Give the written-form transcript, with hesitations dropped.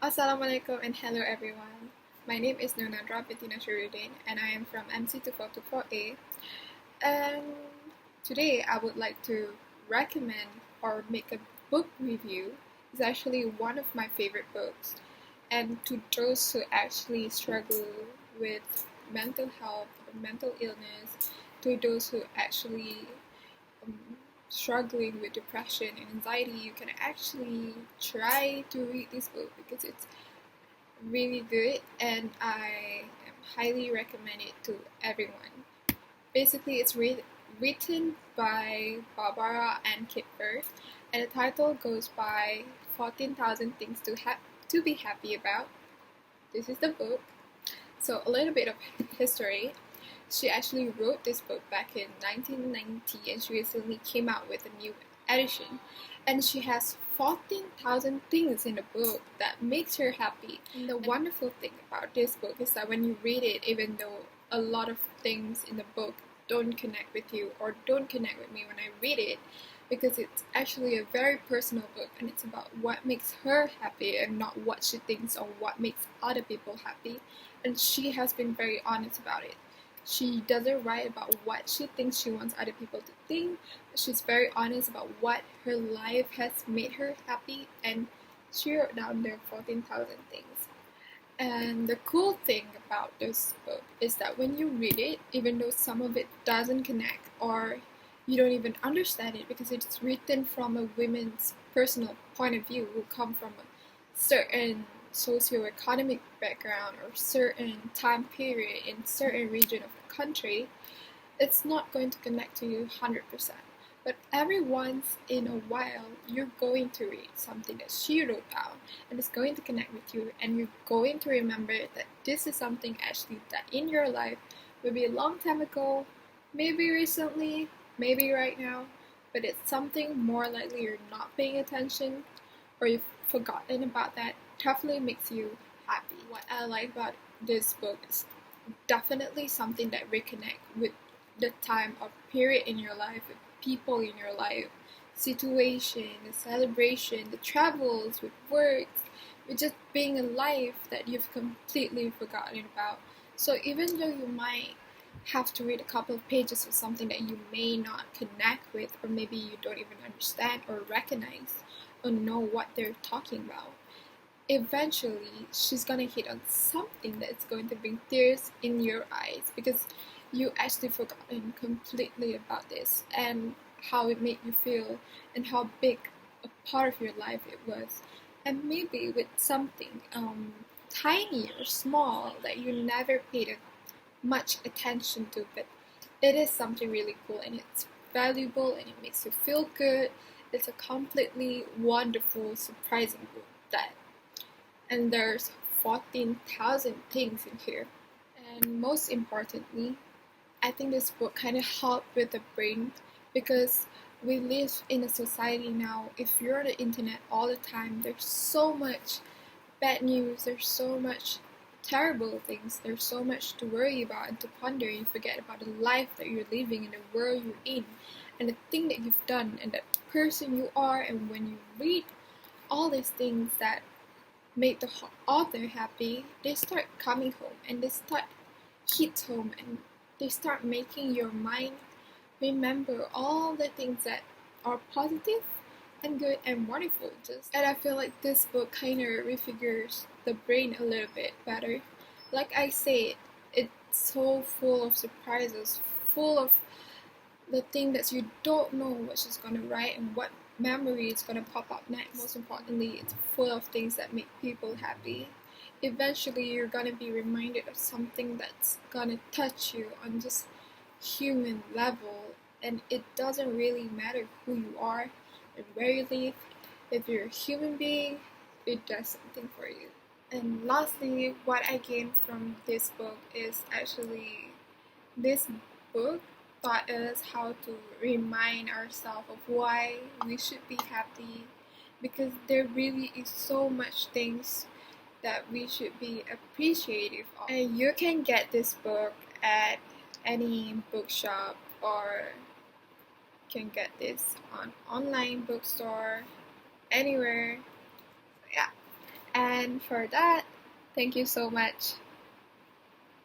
Assalamualaikum and hello everyone. My name is Nunadra Bettina Shirudin and I am from MC2424A. And today I would like to recommend or make a book review. It's actually one of my favorite books. And to those who actually struggle with mental health or mental illness, to those who actually um, struggling with depression and anxiety, you can actually try to read this book because it's really good and I highly recommend it to everyone. Basically, it's written by Barbara and KIPFER, and the title goes by 14,000 Things to Be Happy About. This is the book. So, a little bit of history. She actually wrote this book back in 1990 and she recently came out with a new edition. And she has 14,000 things in the book that makes her happy. And the wonderful thing about this book is that when you read it, even though a lot of things in the book don't connect with you or don't connect with me when I read it, because it's actually a very personal book and it's about what makes her happy and not what she thinks or what makes other people happy. And she has been very honest about it. She doesn't write about what she thinks she wants other people to think. She's very honest about what her life has made her happy, and she wrote down there 14,000 things. And the cool thing about this book is that when you read it, even though some of it doesn't connect or you don't even understand it because it's written from a woman's personal point of view who come from a certain socioeconomic background or certain time period in certain region of the country, it's not going to connect to you 100%. But every once in a while, you're going to read something that she wrote down and it's going to connect with you, and you're going to remember that this is something actually that in your life, maybe a long time ago, maybe recently, maybe right now, but it's something more likely you're not paying attention or you've forgotten about that definitely makes you happy. What I like about this book is definitely something that reconnect with the time or period in your life, with people in your life, situation, the celebration, the travels, with work, with just being alive that you've completely forgotten about. So even though you might have to read a couple of pages of something that you may not connect with, or maybe you don't even understand or recognize or know what they're talking about, eventually she's gonna hit on something that's going to bring tears in your eyes because you actually forgotten completely about this and how it made you feel and how big a part of your life it was. And maybe with something tiny or small that you never paid much attention to, but it is something really cool and it's valuable and it makes you feel good. It's a completely wonderful, surprising book that, and there's 14,000 things in here. And most importantly, I think this book kind of helped with the brain because we live in a society now. If you're on the internet all the time, there's so much bad news, there's so much terrible things, there's so much to worry about and to ponder. You forget about the life that you're living and the world you're in and the thing that you've done and the person you are. And when you read all these things that make the author happy, they start coming home and they start hit home and they start making your mind remember all the things that are positive and good and wonderful. And I feel like this book kind of refigures the brain a little bit better. Like I said, it's so full of surprises, full of the thing that you don't know what she's gonna write and what memory is gonna pop up next. Most importantly, it's full of things that make people happy. Eventually, you're gonna be reminded of something that's gonna touch you on just human level, and it doesn't really matter who you are and where you live. If you're a human being, it does something for you. And lastly, what I gained from this book is actually this book taught us how to remind ourselves of why we should be happy, because there really is so much things that we should be appreciative of. And you can get this book at any bookshop or can get this on online bookstore, anywhere. Yeah. And And for that, thank you so much